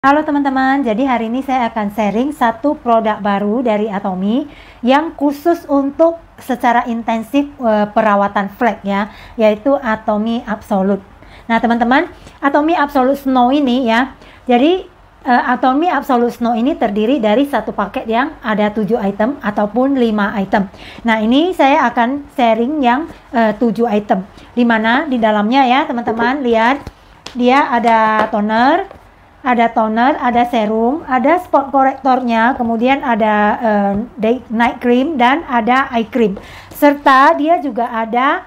Halo teman-teman, jadi hari ini saya akan sharing satu produk baru dari Atomy yang khusus untuk secara intensif perawatan flek ya, yaitu Atomy Absolute. Nah teman-teman, Atomy Absolute Snow ini ya, jadi Atomy Absolute Snow ini terdiri dari satu paket yang ada 7 item ataupun 5 item. Nah ini saya akan sharing yang 7 item, dimana di dalamnya ya teman-teman lihat, dia ada toner, ada serum, ada spot korektornya, kemudian ada night cream dan ada eye cream. Serta dia juga ada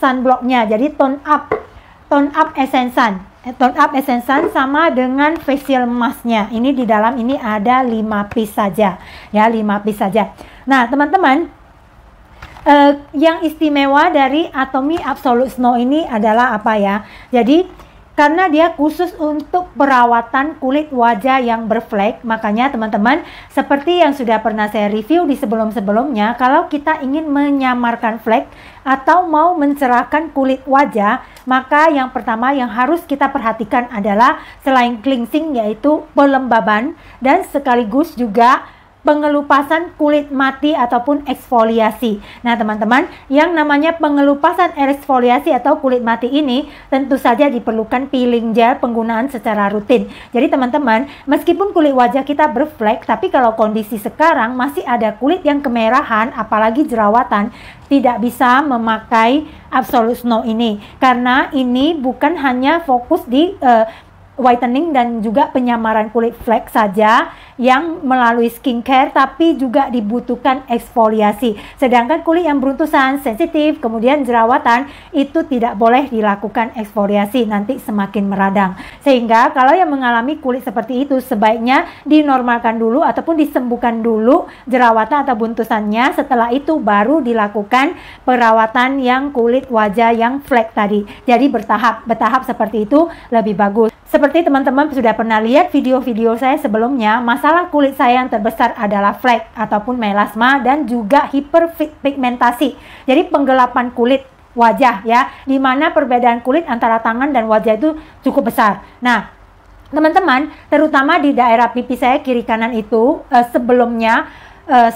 sunblocknya. Jadi tone up essence sama dengan facial masknya. Ini di dalam ini ada 5 piece saja, ya 5 piece saja. Nah teman-teman, yang istimewa dari Atomy Absolute Snow ini adalah apa ya? Jadi karena dia khusus untuk perawatan kulit wajah yang berflek, makanya teman-teman, seperti yang sudah pernah saya review di sebelum-sebelumnya, kalau kita ingin menyamarkan flek atau mau mencerahkan kulit wajah, maka yang pertama yang harus kita perhatikan adalah selain cleansing, yaitu pelembaban dan sekaligus juga pengelupasan kulit mati ataupun eksfoliasi. Nah teman-teman, yang namanya pengelupasan eksfoliasi atau kulit mati ini tentu saja diperlukan peeling gel penggunaan secara rutin. Jadi teman-teman, meskipun kulit wajah kita berflek, tapi kalau kondisi sekarang masih ada kulit yang kemerahan, apalagi jerawatan, tidak bisa memakai Absolute Snow ini. Karena ini bukan hanya fokus di whitening dan juga penyamaran kulit flek saja yang melalui skincare, tapi juga dibutuhkan eksfoliasi. Sedangkan kulit yang beruntusan, sensitif, kemudian jerawatan, itu tidak boleh dilakukan eksfoliasi, nanti semakin meradang. Sehingga kalau yang mengalami kulit seperti itu, sebaiknya dinormalkan dulu ataupun disembuhkan dulu jerawatan atau buntusannya, setelah itu baru dilakukan perawatan yang kulit wajah yang flek tadi. Jadi bertahap seperti itu lebih bagus. Seperti teman-teman sudah pernah lihat video-video saya sebelumnya, masalah kulit saya yang terbesar adalah flek ataupun melasma dan juga hiperpigmentasi. Jadi penggelapan kulit wajah ya, dimana perbedaan kulit antara tangan dan wajah itu cukup besar. Nah teman-teman, terutama di daerah pipi saya kiri kanan itu sebelumnya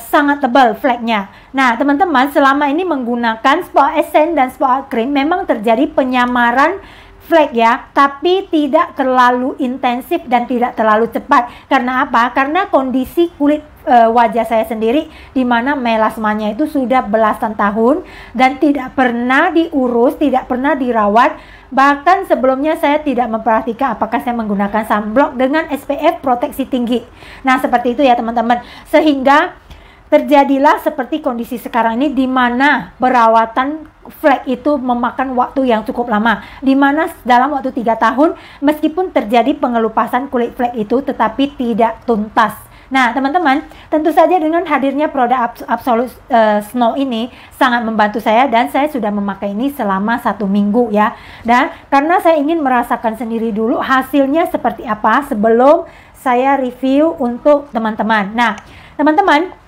sangat tebal fleknya. Nah teman-teman, selama ini menggunakan spot essence dan spot cream memang terjadi penyamaran flek ya, tapi tidak terlalu intensif dan tidak terlalu cepat. Karena apa? Karena kondisi kulit wajah saya sendiri, di mana melasmanya itu sudah belasan tahun dan tidak pernah diurus, tidak pernah dirawat. Bahkan sebelumnya saya tidak memperhatikan apakah saya menggunakan sunblock dengan SPF proteksi tinggi. Nah seperti itu ya teman-teman, sehingga terjadilah seperti kondisi sekarang ini, di mana perawatan flek itu memakan waktu yang cukup lama, di mana dalam waktu 3 tahun meskipun terjadi pengelupasan kulit flek itu tetapi tidak tuntas. Nah teman-teman, tentu saja dengan hadirnya produk Absolute Snow ini sangat membantu saya, dan saya sudah memakai ini selama 1 minggu ya. Dan karena saya ingin merasakan sendiri dulu hasilnya seperti apa sebelum saya review untuk teman-teman. Nah teman-teman,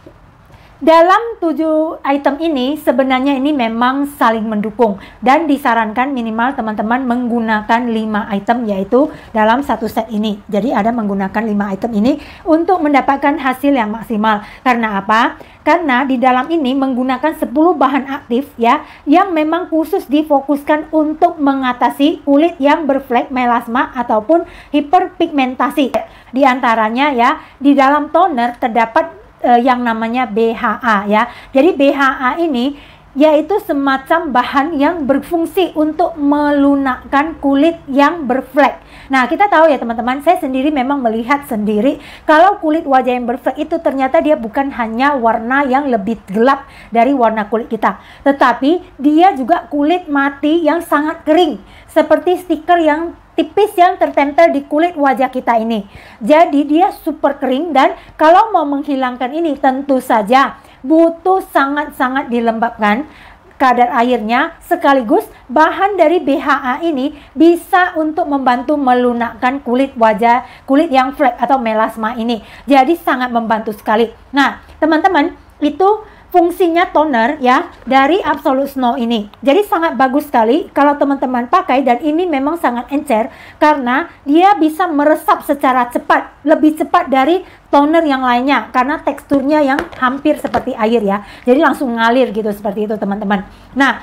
dalam 7 item ini sebenarnya ini memang saling mendukung dan disarankan minimal teman-teman menggunakan 5 item, yaitu dalam satu set ini. Jadi ada menggunakan 5 item ini untuk mendapatkan hasil yang maksimal. Karena apa? Karena di dalam ini menggunakan 10 bahan aktif ya, yang memang khusus difokuskan untuk mengatasi kulit yang berflek, melasma ataupun hiperpigmentasi. Di antaranya ya, di dalam toner terdapat yang namanya BHA ya. Jadi BHA ini yaitu semacam bahan yang berfungsi untuk melunakkan kulit yang berflek. Nah kita tahu ya teman-teman, saya sendiri memang melihat sendiri kalau kulit wajah yang berflek itu ternyata dia bukan hanya warna yang lebih gelap dari warna kulit kita, tetapi dia juga kulit mati yang sangat kering, seperti stiker yang tipis yang tertempel di kulit wajah kita ini. Jadi dia super kering, dan kalau mau menghilangkan ini tentu saja butuh sangat-sangat dilembabkan kadar airnya, sekaligus bahan dari BHA ini bisa untuk membantu melunakkan kulit wajah, kulit yang flek atau melasma ini. Jadi sangat membantu sekali. Nah teman-teman, itu fungsinya toner ya dari Absolute Snow ini. Jadi sangat bagus sekali kalau teman-teman pakai, dan ini memang sangat encer karena dia bisa meresap secara cepat, lebih cepat dari toner yang lainnya karena teksturnya yang hampir seperti air ya. Jadi langsung ngalir gitu, seperti itu teman-teman. Nah,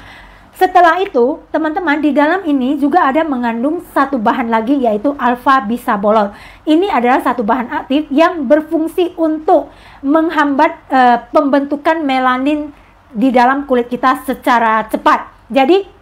setelah itu, teman-teman, di dalam ini juga ada mengandung satu bahan lagi, yaitu alpha bisabolol. Ini adalah satu bahan aktif yang berfungsi untuk menghambat pembentukan melanin di dalam kulit kita secara cepat. Jadi,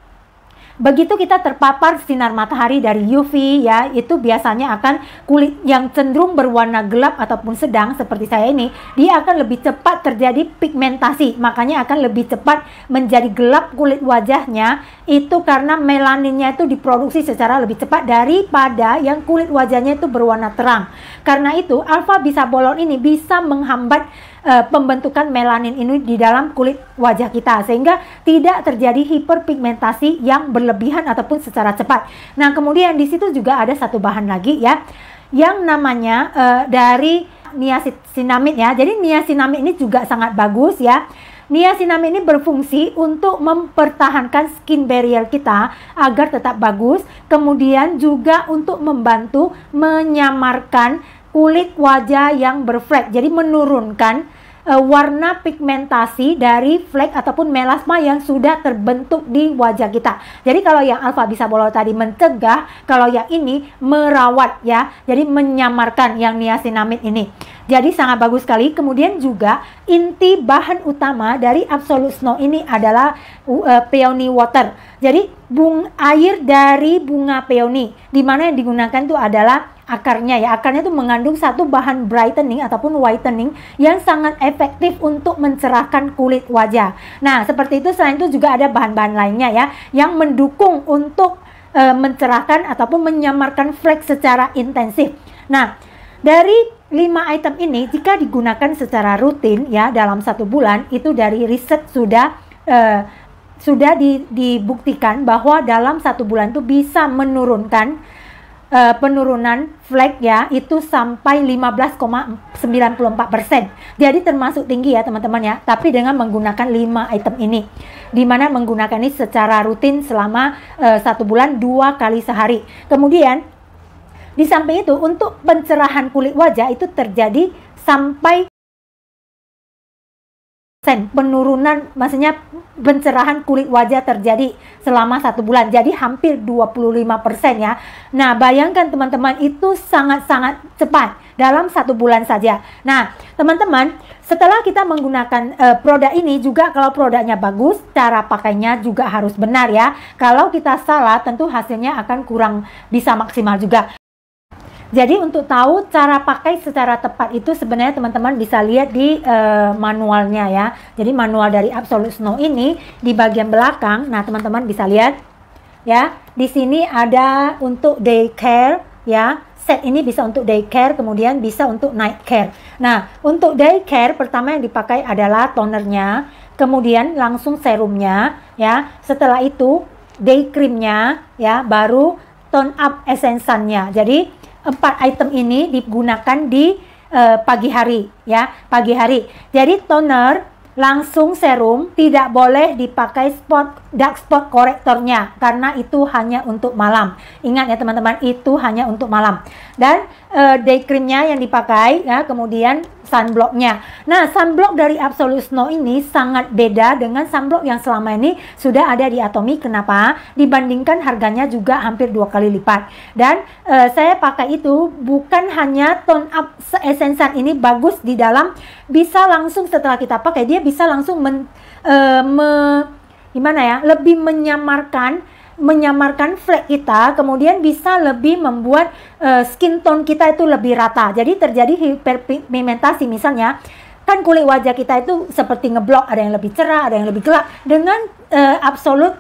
begitu kita terpapar sinar matahari dari UV ya, itu biasanya akan kulit yang cenderung berwarna gelap ataupun sedang seperti saya ini, dia akan lebih cepat terjadi pigmentasi. Makanya akan lebih cepat menjadi gelap kulit wajahnya, itu karena melaninnya itu diproduksi secara lebih cepat daripada yang kulit wajahnya itu berwarna terang. Karena itu alpha bisabolol ini bisa menghambat pembentukan melanin ini di dalam kulit wajah kita, sehingga tidak terjadi hiperpigmentasi yang berlebihan ataupun secara cepat. Nah, kemudian di situ juga ada satu bahan lagi ya, yang namanya dari niacinamide ya. Jadi niacinamide ini juga sangat bagus ya. Niacinamide ini berfungsi untuk mempertahankan skin barrier kita agar tetap bagus, kemudian juga untuk membantu menyamarkan kulit wajah yang berflek, jadi menurunkan warna pigmentasi dari flek ataupun melasma yang sudah terbentuk di wajah kita. Jadi kalau yang alpha bisabolol tadi mencegah, kalau yang ini merawat ya, jadi menyamarkan yang niacinamide ini. Jadi sangat bagus sekali. Kemudian juga inti bahan utama dari Absolute Snow ini adalah peony water. Jadi air dari bunga peony, di mana yang digunakan itu adalah akarnya ya. Akarnya itu mengandung satu bahan brightening ataupun whitening yang sangat efektif untuk mencerahkan kulit wajah. Nah, seperti itu. Selain itu juga ada bahan-bahan lainnya ya, yang mendukung untuk mencerahkan ataupun menyamarkan flek secara intensif. Nah, dari 5 item ini jika digunakan secara rutin ya dalam 1 bulan, itu dari riset sudah dibuktikan bahwa dalam 1 bulan itu bisa menurunkan penurunan flek ya, itu sampai 15,94%. Jadi termasuk tinggi ya teman-teman ya, tapi dengan menggunakan 5 item ini, dimana menggunakan ini secara rutin selama 1 bulan 2 kali sehari. Kemudian di samping itu untuk pencerahan kulit wajah itu terjadi sampai penurunan, maksudnya pencerahan kulit wajah terjadi selama 1 bulan, jadi hampir 25% ya. Nah, bayangkan teman-teman, itu sangat-sangat cepat dalam 1 bulan saja. Nah, teman-teman, setelah kita menggunakan produk ini juga, kalau produknya bagus, cara pakainya juga harus benar ya. Kalau kita salah, tentu hasilnya akan kurang bisa maksimal juga. Jadi untuk tahu cara pakai secara tepat itu sebenarnya teman-teman bisa lihat di manualnya ya. Jadi manual dari Absolute Snow ini di bagian belakang, nah teman-teman bisa lihat ya. Di sini ada untuk day care ya. Set ini bisa untuk day care, kemudian bisa untuk night care. Nah, untuk day care pertama yang dipakai adalah tonernya, kemudian langsung serumnya ya. Setelah itu day creamnya ya, baru tone up essence-nya. Jadi 4 item ini digunakan di pagi hari ya, pagi hari. Jadi toner, langsung serum, tidak boleh dipakai dark spot korektornya karena itu hanya untuk malam. Ingat ya teman-teman, itu hanya untuk malam. Dan day creamnya yang dipakai ya, kemudian sunblocknya. Nah, sunblock dari Absolute Snow ini sangat beda dengan sunblock yang selama ini sudah ada di Atomy. Kenapa? Dibandingkan harganya juga hampir 2 kali lipat. Dan saya pakai itu bukan hanya tone up essence ini bagus di dalam, bisa langsung setelah kita pakai dia bisa langsung gimana ya, lebih menyamarkan flek kita, kemudian bisa lebih membuat skin tone kita itu lebih rata. Jadi terjadi hiperpigmentasi. Misalnya kan kulit wajah kita itu seperti ngeblok, ada yang lebih cerah, ada yang lebih gelap. Dengan Absolute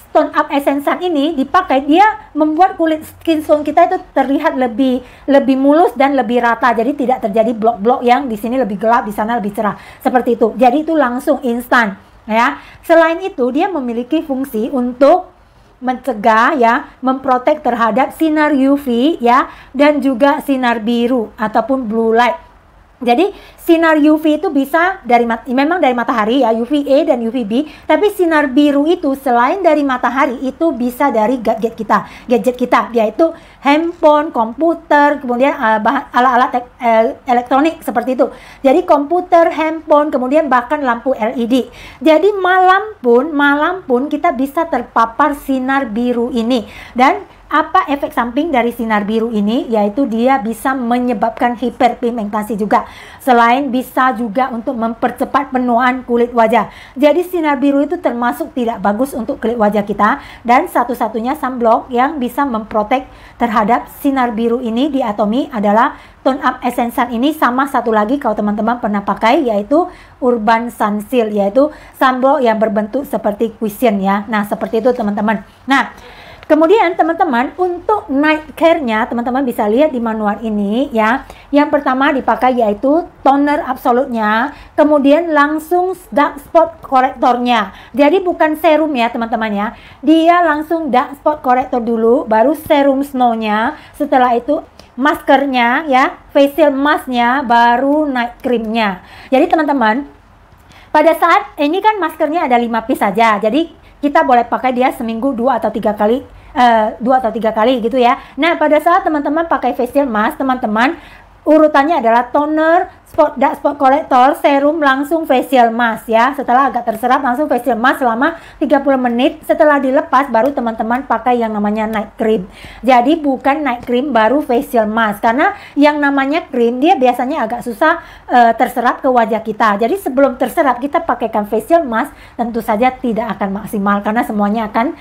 Tone Up Essence ini dipakai, dia membuat kulit skin tone kita itu terlihat lebih mulus dan lebih rata. Jadi tidak terjadi blok-blok yang di sini lebih gelap, di sana lebih cerah. Seperti itu. Jadi itu langsung instan ya. Selain itu dia memiliki fungsi untuk mencegah ya, memprotek terhadap sinar UV ya, dan juga sinar biru ataupun blue light. Jadi sinar UV itu bisa memang dari matahari ya, UVA dan UVB, tapi sinar biru itu selain dari matahari itu bisa dari gadget kita, yaitu handphone, komputer, kemudian alat-alat elektronik seperti itu. Jadi komputer, handphone, kemudian bahkan lampu LED. Jadi malam pun kita bisa terpapar sinar biru ini. Dan apa efek samping dari sinar biru ini? Yaitu dia bisa menyebabkan hiperpigmentasi juga. Selain bisa juga untuk mempercepat penuaan kulit wajah. Jadi sinar biru itu termasuk tidak bagus untuk kulit wajah kita. Dan satu-satunya sunblock yang bisa memprotek terhadap sinar biru ini di Atomy adalah Tone Up Essence Sun ini, sama satu lagi kalau teman-teman pernah pakai, yaitu Urban Sun Shield, yaitu sunblock yang berbentuk seperti cushion ya. Nah, seperti itu teman-teman. Nah, kemudian teman-teman untuk night care-nya teman-teman bisa lihat di manual ini ya. Yang pertama dipakai yaitu toner absolutnya, kemudian langsung dark spot korektornya. Jadi bukan serum ya teman-teman ya. Dia langsung dark spot korektor dulu, baru serum snow-nya, setelah itu maskernya ya, facial mask-nya, baru night cream-nya. Jadi teman-teman, pada saat ini kan maskernya ada 5 piece saja. Jadi kita boleh pakai dia seminggu 2 atau 3 kali. 2 atau 3 kali gitu ya. Nah, pada saat teman-teman pakai facial mask, teman-teman urutannya adalah toner, dark spot corrector, serum, langsung facial mask ya. Setelah agak terserap langsung facial mask selama 30 menit. Setelah dilepas baru teman-teman pakai yang namanya night cream. Jadi bukan night cream baru facial mask, karena yang namanya cream dia biasanya agak susah terserap ke wajah kita. Jadi sebelum terserap kita pakaikan facial mask, tentu saja tidak akan maksimal karena semuanya akan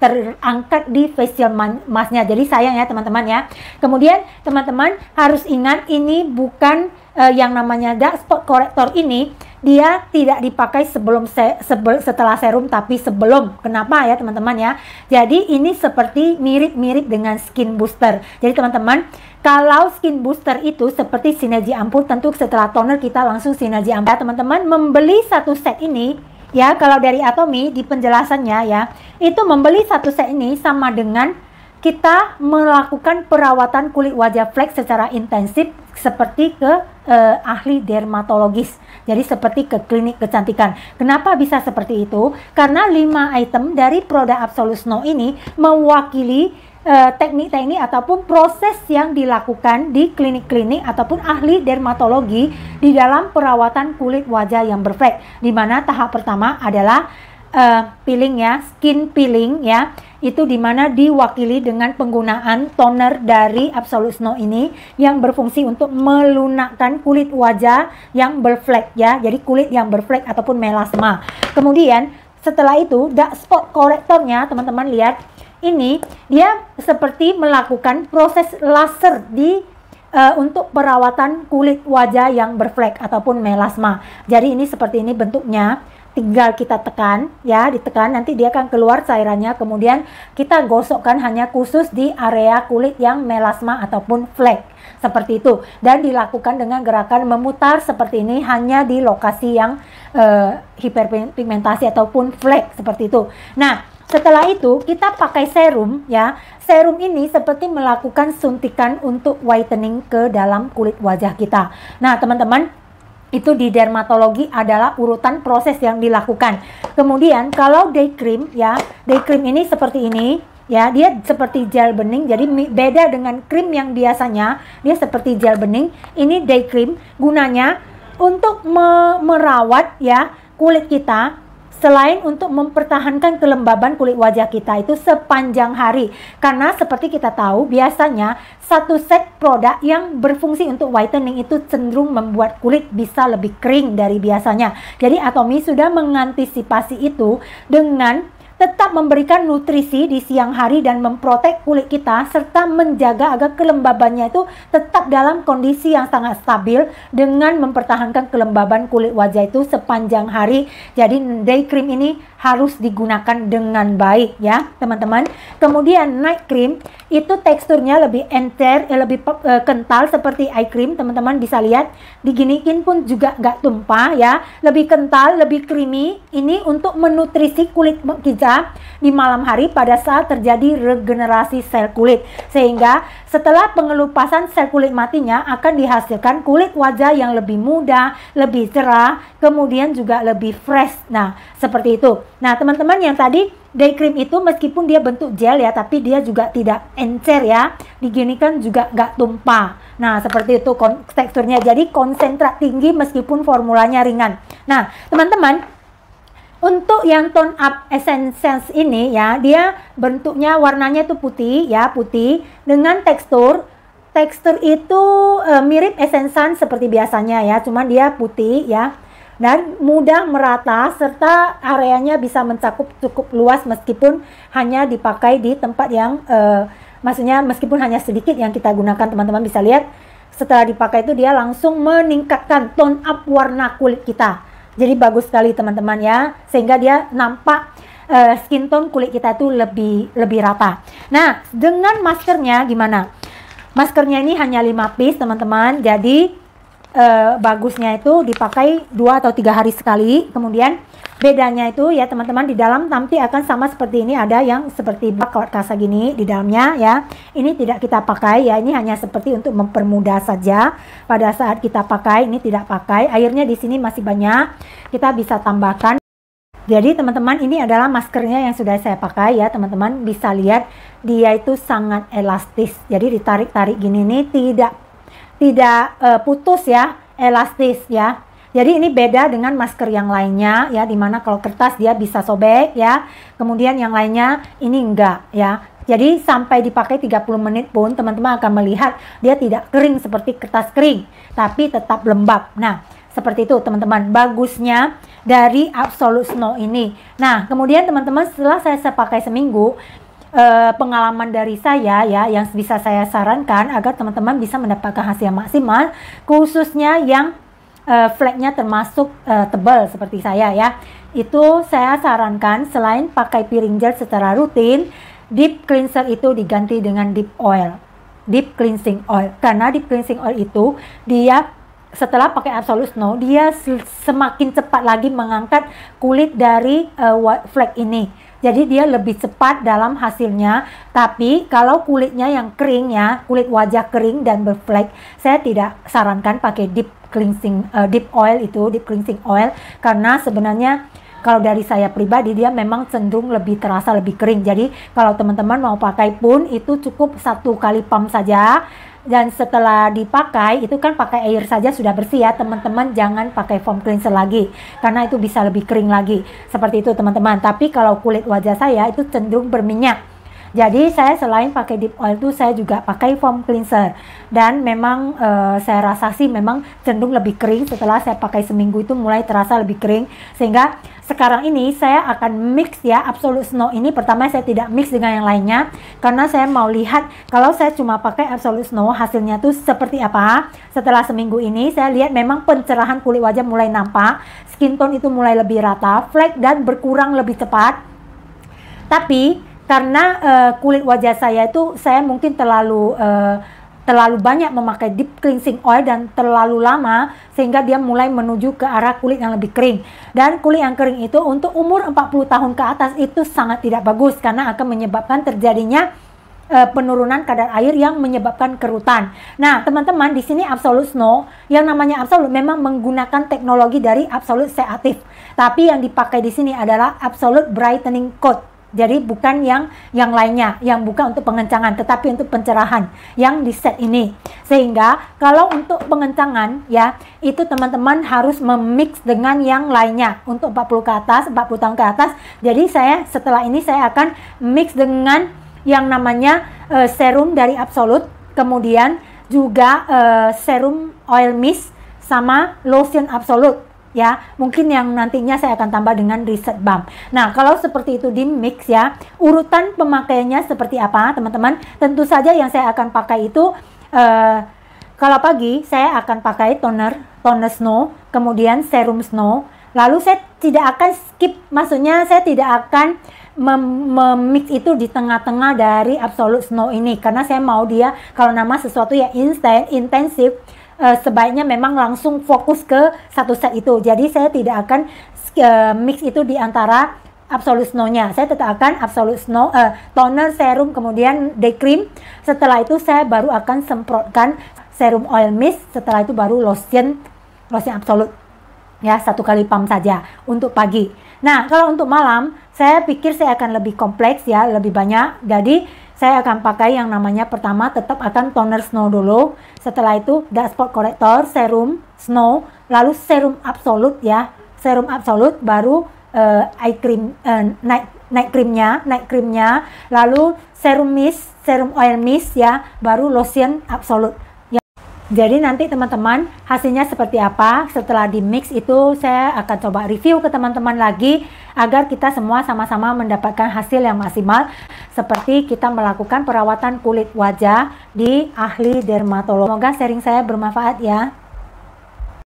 terangkat di facial masknya. Jadi sayang ya teman-teman ya. Kemudian teman-teman harus ingat, ini bukan yang namanya dark spot corrector ini dia tidak dipakai setelah serum, tapi sebelum. Kenapa ya teman-teman ya? Jadi ini seperti mirip-mirip dengan skin booster. Jadi teman-teman, kalau skin booster itu seperti sinergi ampul, tentu setelah toner kita langsung sinergi ampul. Teman-teman membeli satu set ini ya, kalau dari Atomy di penjelasannya ya, itu membeli satu set ini sama dengan kita melakukan perawatan kulit wajah flek secara intensif seperti ke ahli dermatologis. Jadi seperti ke klinik kecantikan. Kenapa bisa seperti itu? Karena 5 item dari produk Absolute Snow ini mewakili teknik-teknik ataupun proses yang dilakukan di klinik-klinik ataupun ahli dermatologi di dalam perawatan kulit wajah yang berflek. Di mana tahap pertama adalah peeling ya, skin peeling ya. Itu dimana diwakili dengan penggunaan toner dari Absolute Snow ini yang berfungsi untuk melunakkan kulit wajah yang berflek ya. Jadi kulit yang berflek ataupun melasma. Kemudian setelah itu dark spot correctornya teman-teman lihat, ini dia seperti melakukan proses laser untuk perawatan kulit wajah yang berflek ataupun melasma. Jadi ini seperti ini bentuknya. Tinggal kita tekan ya, ditekan nanti dia akan keluar cairannya, kemudian kita gosokkan hanya khusus di area kulit yang melasma ataupun flek seperti itu, dan dilakukan dengan gerakan memutar seperti ini hanya di lokasi yang hiperpigmentasi ataupun flek seperti itu. Nah, setelah itu kita pakai serum ya. Serum ini seperti melakukan suntikan untuk whitening ke dalam kulit wajah kita. Nah, teman-teman, itu di dermatologi adalah urutan proses yang dilakukan. Kemudian kalau day cream ya, day cream ini seperti ini ya, dia seperti gel bening. Jadi beda dengan krim yang biasanya, dia seperti gel bening. Ini day cream gunanya untuk merawat ya kulit kita, selain untuk mempertahankan kelembaban kulit wajah kita itu sepanjang hari. Karena seperti kita tahu biasanya satu set produk yang berfungsi untuk whitening itu cenderung membuat kulit bisa lebih kering dari biasanya. Jadi Atomy sudah mengantisipasi itu dengan tetap memberikan nutrisi di siang hari dan memprotek kulit kita, serta menjaga agar kelembabannya itu tetap dalam kondisi yang sangat stabil dengan mempertahankan kelembaban kulit wajah itu sepanjang hari. Jadi day cream ini harus digunakan dengan baik ya teman-teman. Kemudian night cream itu teksturnya lebih encer, lebih kental seperti eye cream. Teman-teman bisa lihat diginiin pun juga nggak tumpah ya, lebih kental, lebih creamy. Ini untuk menutrisi kulit juga di malam hari pada saat terjadi regenerasi sel kulit. Sehingga setelah pengelupasan sel kulit matinya akan dihasilkan kulit wajah yang lebih muda, lebih cerah, kemudian juga lebih fresh. Nah, seperti itu. Nah, teman-teman, yang tadi day cream itu meskipun dia bentuk gel ya, tapi dia juga tidak encer ya. Diginikan juga nggak tumpah. Nah, seperti itu teksturnya. Jadi konsentrat tinggi meskipun formulanya ringan. Nah, teman-teman, untuk yang tone up essence ini ya, dia bentuknya warnanya itu putih ya, putih dengan tekstur itu mirip Essence Sun seperti biasanya ya, cuman dia putih ya. Dan mudah merata serta areanya bisa mencakup cukup luas meskipun hanya dipakai di tempat yang maksudnya meskipun hanya sedikit yang kita gunakan. Teman-teman bisa lihat setelah dipakai itu dia langsung meningkatkan tone up warna kulit kita. Jadi bagus sekali teman-teman ya, sehingga dia nampak skin tone kulit kita itu lebih rata. Nah, dengan maskernya gimana? Maskernya ini hanya 5 piece teman-teman. Jadi bagusnya itu dipakai 2 atau 3 hari sekali. Kemudian bedanya itu ya teman-teman, di dalam nanti akan sama seperti ini, ada yang seperti kawat kasa gini di dalamnya ya. Ini tidak kita pakai ya, ini hanya seperti untuk mempermudah saja. Pada saat kita pakai ini tidak pakai. Airnya di sini masih banyak, kita bisa tambahkan. Jadi teman-teman, ini adalah maskernya yang sudah saya pakai ya, teman-teman bisa lihat dia itu sangat elastis. Jadi ditarik-tarik gini nih tidak putus ya, elastis ya. Jadi ini beda dengan masker yang lainnya ya, dimana kalau kertas dia bisa sobek ya, kemudian yang lainnya ini enggak ya. Jadi sampai dipakai 30 menit pun teman-teman akan melihat dia tidak kering seperti kertas kering, tapi tetap lembab. Nah, seperti itu teman-teman bagusnya dari Absolute Snow ini. Nah, kemudian teman-teman setelah saya pakai seminggu, pengalaman dari saya ya, yang bisa saya sarankan agar teman-teman bisa mendapatkan hasil maksimal, khususnya yang fleknya termasuk tebal seperti saya ya, itu saya sarankan selain pakai piring gel secara rutin, deep cleanser itu diganti dengan deep cleansing oil. Karena deep cleansing oil itu dia setelah pakai Absolute Snow, dia semakin cepat lagi mengangkat kulit dari flek ini. Jadi dia lebih cepat dalam hasilnya. Tapi kalau kulitnya yang kering ya, kulit wajah kering dan berflek, saya tidak sarankan pakai deep cleansing deep cleansing oil, karena sebenarnya kalau dari saya pribadi dia memang cenderung lebih terasa lebih kering. Jadi kalau teman-teman mau pakai pun itu cukup 1 kali pump saja. Dan setelah dipakai itu kan pakai air saja sudah bersih ya teman-teman, jangan pakai foam cleanser lagi karena itu bisa lebih kering lagi. Seperti itu teman-teman. Tapi kalau kulit wajah saya itu cenderung berminyak, jadi saya selain pakai deep oil itu saya juga pakai foam cleanser. Dan memang saya rasa sih memang cenderung lebih kering setelah saya pakai seminggu, itu mulai terasa lebih kering. Sehingga sekarang ini saya akan mix ya Absolute Snow ini. Pertama saya tidak mix dengan yang lainnya karena saya mau lihat kalau saya cuma pakai Absolute Snow hasilnya tuh seperti apa. Setelah seminggu ini saya lihat memang pencerahan kulit wajah mulai nampak, skin tone itu mulai lebih rata, flek dan berkurang lebih cepat. Tapi karena kulit wajah saya itu saya mungkin terlalu banyak memakai deep cleansing oil dan terlalu lama, sehingga dia mulai menuju ke arah kulit yang lebih kering. Dan kulit yang kering itu untuk umur 40 tahun ke atas itu sangat tidak bagus karena akan menyebabkan terjadinya penurunan kadar air yang menyebabkan kerutan. Nah, teman-teman, di sini Absolute Snow yang namanya Absolute memang menggunakan teknologi dari Absolute Seative. Tapi yang dipakai di sini adalah Absolute Brightening Coat. Jadi bukan yang lainnya, yang bukan untuk pengencangan, tetapi untuk pencerahan yang di set ini. Sehingga kalau untuk pengencangan ya, itu teman-teman harus memix dengan yang lainnya. Untuk 40 ke atas, 40 tahun ke atas. Jadi setelah ini saya akan mix dengan yang namanya serum dari Absolute, kemudian juga serum oil mist sama lotion Absolute. Ya, mungkin yang nantinya saya akan tambah dengan reset balm. Nah, kalau seperti itu di mix ya, urutan pemakaiannya seperti apa teman-teman? Tentu saja yang saya akan pakai itu kalau pagi saya akan pakai toner snow, kemudian serum snow. Lalu saya tidak akan skip, maksudnya saya tidak akan memix itu di tengah-tengah dari Absolute Snow ini, karena saya mau dia kalau nama sesuatu ya intensif, sebaiknya memang langsung fokus ke satu set itu. Jadi saya tidak akan mix itu di antara Absolute Snow-nya. Saya letakkan Absolute Snow, toner, serum, kemudian day cream. Setelah itu saya baru akan semprotkan serum oil mist. Setelah itu baru lotion Absolute. Ya, 1 kali pump saja untuk pagi. Nah, kalau untuk malam, saya pikir saya akan lebih kompleks ya, lebih banyak. Jadi, saya akan pakai yang namanya pertama tetap akan toner Snow dulu. Setelah itu dark spot corrector, serum Snow, lalu serum Absolute ya. Serum Absolute baru eye cream, night creamnya, lalu serum mist, serum oil mist ya, baru lotion Absolute. Ya. Jadi nanti teman-teman hasilnya seperti apa setelah di mix itu saya akan coba review ke teman-teman lagi agar kita semua sama-sama mendapatkan hasil yang maksimal seperti kita melakukan perawatan kulit wajah di ahli dermatolog. Semoga sharing saya bermanfaat ya.